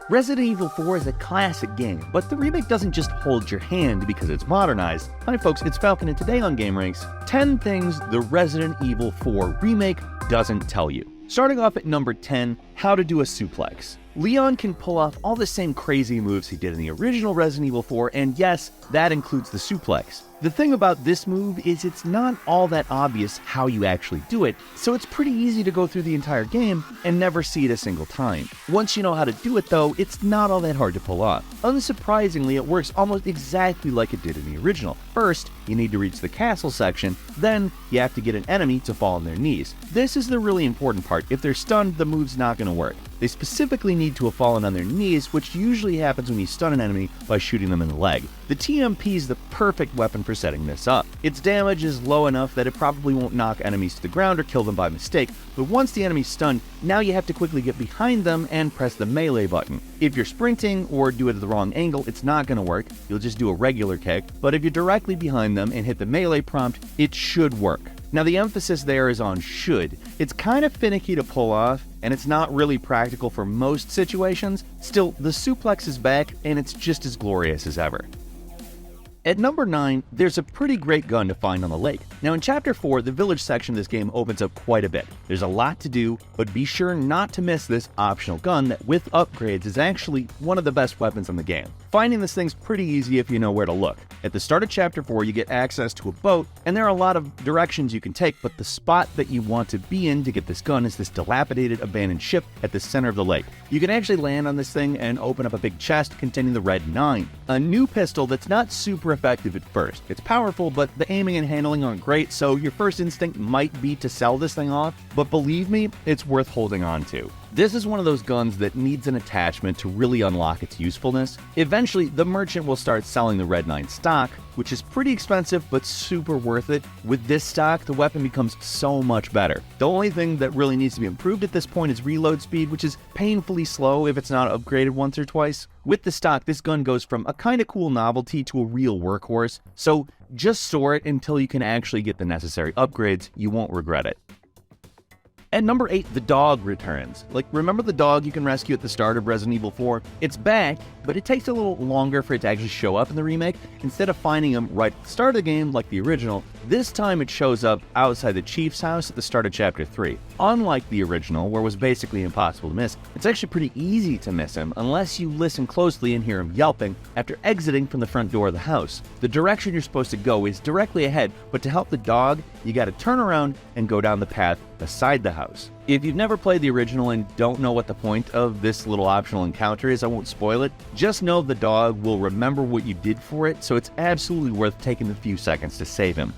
Resident Evil 4 is a classic game, but the remake doesn't just hold your hand because it's modernized. Hi folks, it's Falcon, and today on gameranx, 10 things the Resident Evil 4 remake doesn't tell you. Starting off at number 10, how to do a suplex. Leon can pull off all the same crazy moves he did in the original Resident Evil 4, and yes, that includes the suplex. The thing about this move is it's not all that obvious how you actually do it, so it's pretty easy to go through the entire game and never see it a single time. Once you know how to do it though, it's not all that hard to pull off. Unsurprisingly, it works almost exactly like it did in the original. First, you need to reach the castle section, then you have to get an enemy to fall on their knees. This is the really important part. If they're stunned, the move's not going to work. They specifically need to have fallen on their knees, which usually happens when you stun an enemy by shooting them in the leg. The TMP is the perfect weapon for setting this up. Its damage is low enough that it probably won't knock enemies to the ground or kill them by mistake, but once the enemy's stunned, now you have to quickly get behind them and press the melee button. If you're sprinting or do it at the wrong angle, it's not going to work. You'll just do a regular kick, but if you're directly behind them and hit the melee prompt, it should work. Now the emphasis there is on should. It's kind of finicky to pull off, and it's not really practical for most situations. Still, the suplex is back, and it's just as glorious as ever. At number 9, there's a pretty great gun to find on the lake. Now in Chapter 4, the village section of this game opens up quite a bit. There's a lot to do, but be sure not to miss this optional gun that with upgrades is actually one of the best weapons in the game. Finding this thing's pretty easy if you know where to look. At the start of Chapter 4, you get access to a boat, and there are a lot of directions you can take, but the spot that you want to be in to get this gun is this dilapidated abandoned ship at the center of the lake. You can actually land on this thing and open up a big chest containing the Red 9, a new pistol that's not super effective at first. It's powerful, but the aiming and handling aren't great, so your first instinct might be to sell this thing off, but believe me, it's worth holding on to. This is one of those guns that needs an attachment to really unlock its usefulness. Eventually, the merchant will start selling the Red 9 stock, which is pretty expensive but super worth it. With this stock, the weapon becomes so much better. The only thing that really needs to be improved at this point is reload speed, which is painfully slow if it's not upgraded once or twice. With the stock, this gun goes from a kind of cool novelty to a real workhorse, so just store it until you can actually get the necessary upgrades. You won't regret it. At number 8, the dog returns. Remember the dog you can rescue at the start of Resident Evil 4? It's back, but it takes a little longer for it to actually show up in the remake. Instead of finding him right at the start of the game like the original, this time it shows up outside the chief's house at the start of Chapter 3. Unlike the original, where it was basically impossible to miss, it's actually pretty easy to miss him unless you listen closely and hear him yelping after exiting from the front door of the house. The direction you're supposed to go is directly ahead, but to help the dog, you gotta turn around and go down the path beside the house. If you've never played the original and don't know what the point of this little optional encounter is, I won't spoil it. Just know the dog will remember what you did for it, so it's absolutely worth taking the few seconds to save him.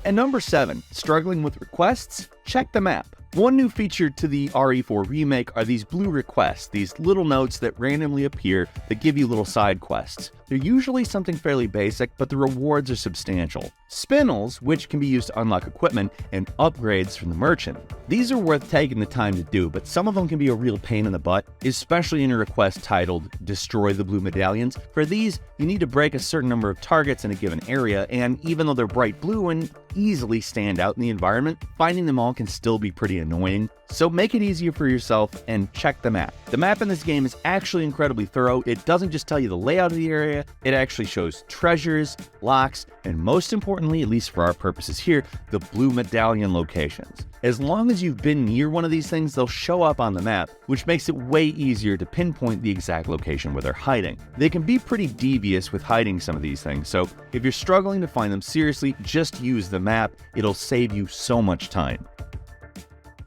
At number 7, struggling with requests? Check the map. One new feature to the RE4 remake are these blue requests, these little notes that randomly appear that give you little side quests. They're usually something fairly basic, but the rewards are substantial. Spinels, which can be used to unlock equipment, and upgrades from the merchant. These are worth taking the time to do, but some of them can be a real pain in the butt, especially in a request titled Destroy the Blue Medallions. For these, you need to break a certain number of targets in a given area, and even though they're bright blue and easily stand out in the environment, finding them all can still be pretty annoying. So make it easier for yourself and check the map. The map in this game is actually incredibly thorough. It doesn't just tell you the layout of the area, it actually shows treasures, locks, and most importantly, at least for our purposes here, the blue medallion locations. As long as you've been near one of these things, they'll show up on the map, which makes it way easier to pinpoint the exact location where they're hiding. They can be pretty devious with hiding some of these things, so if you're struggling to find them, seriously, just use the map. It'll save you so much time.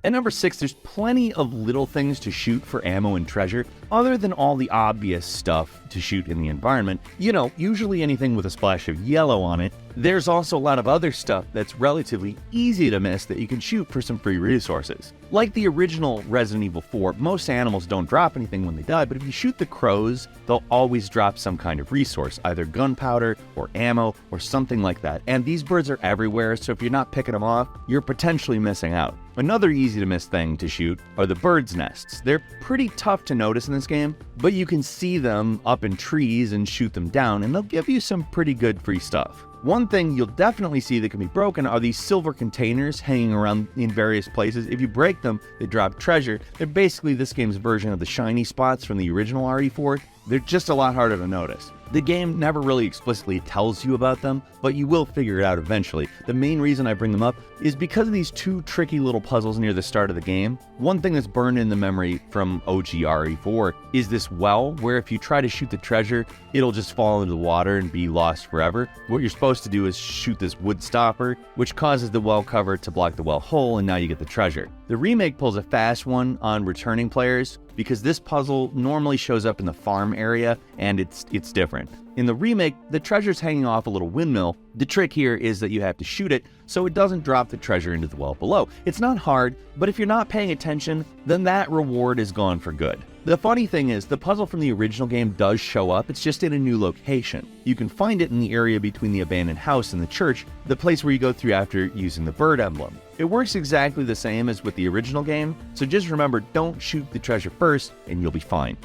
At number 6, there's plenty of little things to shoot for ammo and treasure, other than all the obvious stuff to shoot in the environment. You know, usually anything with a splash of yellow on it. There's also a lot of other stuff that's relatively easy to miss that you can shoot for some free resources. Like the original Resident Evil 4, most animals don't drop anything when they die, but if you shoot the crows, they'll always drop some kind of resource, either gunpowder or ammo or something like that. And these birds are everywhere, so if you're not picking them off, you're potentially missing out. Another easy to miss thing to shoot are the birds' nests. They're pretty tough to notice in this game, but you can see them up in trees and shoot them down, and they'll give you some pretty good free stuff. One thing you'll definitely see that can be broken are these silver containers hanging around in various places. If you break them, they drop treasure. They're basically this game's version of the shiny spots from the original RE4. They're just a lot harder to notice. The game never really explicitly tells you about them, but you will figure it out eventually. The main reason I bring them up is because of these two tricky little puzzles near the start of the game. One thing that's burned in the memory from OG RE4 is this well, where if you try to shoot the treasure, it'll just fall into the water and be lost forever. What you're supposed to do is shoot this wood stopper, which causes the well cover to block the well hole, and now you get the treasure. The remake pulls a fast one on returning players, because this puzzle normally shows up in the farm area, and it's different. In the remake, the treasure's hanging off a little windmill. The trick here is that you have to shoot it so it doesn't drop the treasure into the well below. It's not hard, but if you're not paying attention, then that reward is gone for good. The funny thing is, the puzzle from the original game does show up, it's just in a new location. You can find it in the area between the abandoned house and the church, the place where you go through after using the bird emblem. It works exactly the same as with the original game, so just remember, don't shoot the treasure first and you'll be fine.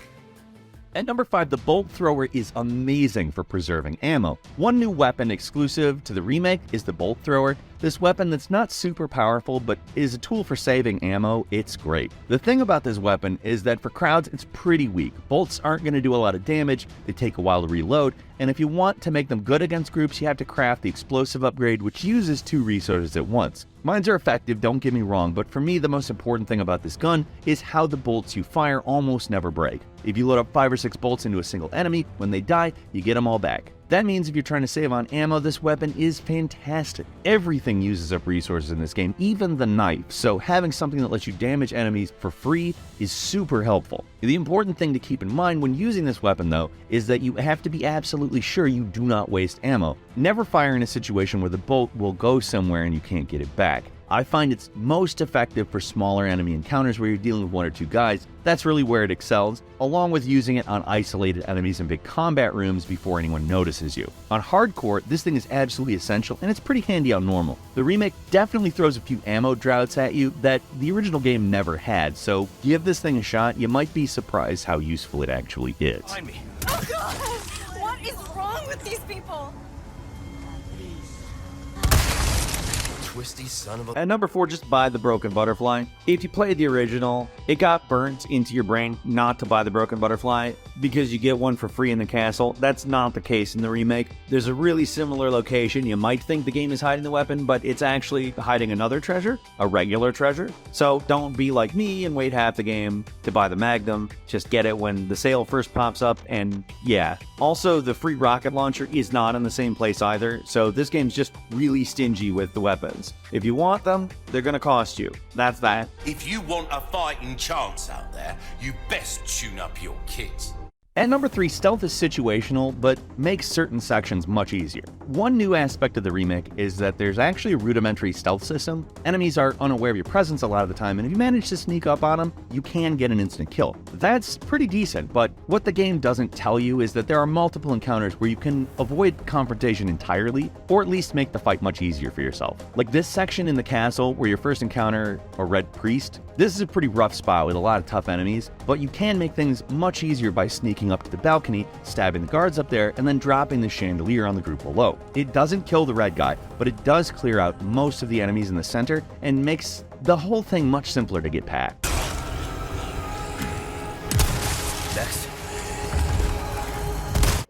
At number 5, the bolt thrower is amazing for preserving ammo. One new weapon exclusive to the remake is the bolt thrower. This weapon that's not super powerful, but is a tool for saving ammo. It's great. The thing about this weapon is that for crowds, it's pretty weak. Bolts aren't going to do a lot of damage, they take a while to reload, and if you want to make them good against groups, you have to craft the explosive upgrade, which uses 2 resources at once. Mines are effective, don't get me wrong, but for me, the most important thing about this gun is how the bolts you fire almost never break. If you load up 5 or 6 bolts into a single enemy, when they die, you get them all back. That means if you're trying to save on ammo, this weapon is fantastic. Everything uses up resources in this game, even the knife, so having something that lets you damage enemies for free is super helpful. The important thing to keep in mind when using this weapon, though, is that you have to be absolutely sure you do not waste ammo. Never fire in a situation where the bolt will go somewhere and you can't get it back. I find it's most effective for smaller enemy encounters where you're dealing with 1 or 2 guys. That's really where it excels, along with using it on isolated enemies in big combat rooms before anyone notices you. On hardcore, this thing is absolutely essential, and it's pretty handy on normal. The remake definitely throws a few ammo droughts at you that the original game never had, so give this thing a shot. You might be surprised how useful it actually is. Behind me. Oh God! What is wrong with these people? Twisty son of a... At number 4, just buy the Broken Butterfly. If you played the original, it got burnt into your brain not to buy the Broken Butterfly because you get one for free in the castle. That's not the case in the remake. There's a really similar location. You might think the game is hiding the weapon, but it's actually hiding another treasure, a regular treasure. So don't be like me and wait half the game to buy the Magnum. Just get it when the sale first pops up, and yeah. Also, the free rocket launcher is not in the same place either, so this game's just really stingy with the weapons. If you want them, they're gonna cost you. That's that. If you want a fighting chance out there, you best tune up your kit. At number 3, stealth is situational, but makes certain sections much easier. One new aspect of the remake is that there's actually a rudimentary stealth system. Enemies are unaware of your presence a lot of the time, and if you manage to sneak up on them, you can get an instant kill. That's pretty decent, but what the game doesn't tell you is that there are multiple encounters where you can avoid confrontation entirely, or at least make the fight much easier for yourself. Like this section in the castle where you first encounter a red priest. This is a pretty rough spot with a lot of tough enemies, but you can make things much easier by sneaking up to the balcony, stabbing the guards up there, and then dropping the chandelier on the group below. It doesn't kill the red guy, but it does clear out most of the enemies in the center and makes the whole thing much simpler to get past. Next.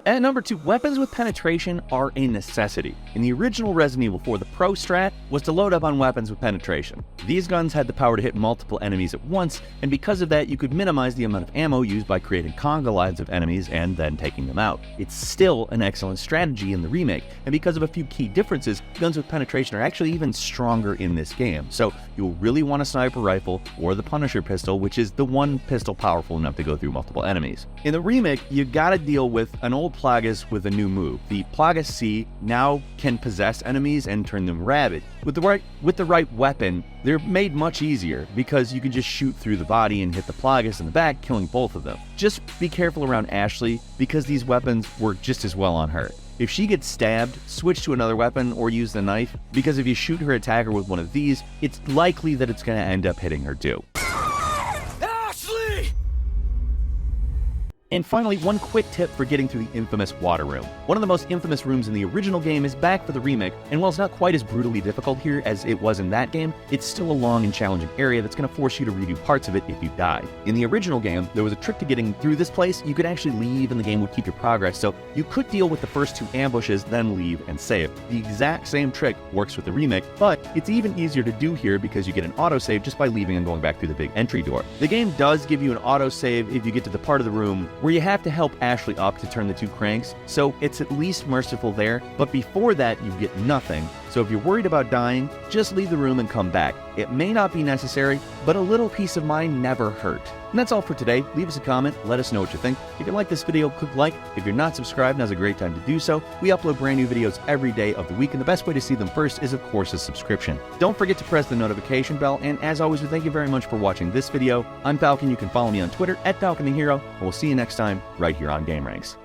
At number 2, weapons with penetration are a necessity. In the original Resident Evil 4, the pro strat was to load up on weapons with penetration. These guns had the power to hit multiple enemies at once, and because of that, you could minimize the amount of ammo used by creating conga lines of enemies and then taking them out. It's still an excellent strategy in the remake, and because of a few key differences, guns with penetration are actually even stronger in this game. So you'll really want a sniper rifle or the Punisher pistol, which is the one pistol powerful enough to go through multiple enemies. In the remake, you gotta deal with an old Plagas with a new move. The Plagas C now can possess enemies and turn them rabid. With the right weapon, they're made much easier because you can just shoot through the body and hit the Plagas in the back, killing both of them. Just be careful around Ashley because these weapons work just as well on her. If she gets stabbed, switch to another weapon or use the knife, because if you shoot her attacker with one of these, it's likely that it's going to end up hitting her too. And finally, one quick tip for getting through the infamous water room. One of the most infamous rooms in the original game is back for the remake, and while it's not quite as brutally difficult here as it was in that game, it's still a long and challenging area that's going to force you to redo parts of it if you die. In the original game, there was a trick to getting through this place. You could actually leave and the game would keep your progress, so you could deal with the first 2 ambushes, then leave and save. The exact same trick works with the remake, but it's even easier to do here because you get an autosave just by leaving and going back through the big entry door. The game does give you an autosave if you get to the part of the room where you have to help Ashley up to turn the 2 cranks, so it's at least merciful there, but before that you get nothing. So if you're worried about dying, just leave the room and come back. It may not be necessary, but a little peace of mind never hurt. And that's all for today. Leave us a comment, let us know what you think. If you like this video, click like. If you're not subscribed, now's a great time to do so. We upload brand new videos every day of the week, and the best way to see them first is, of course, a subscription. Don't forget to press the notification bell, and as always, we thank you very much for watching this video. I'm Falcon. You can follow me on Twitter @FalconTheHero, and we'll see you next time right here on GameRanx.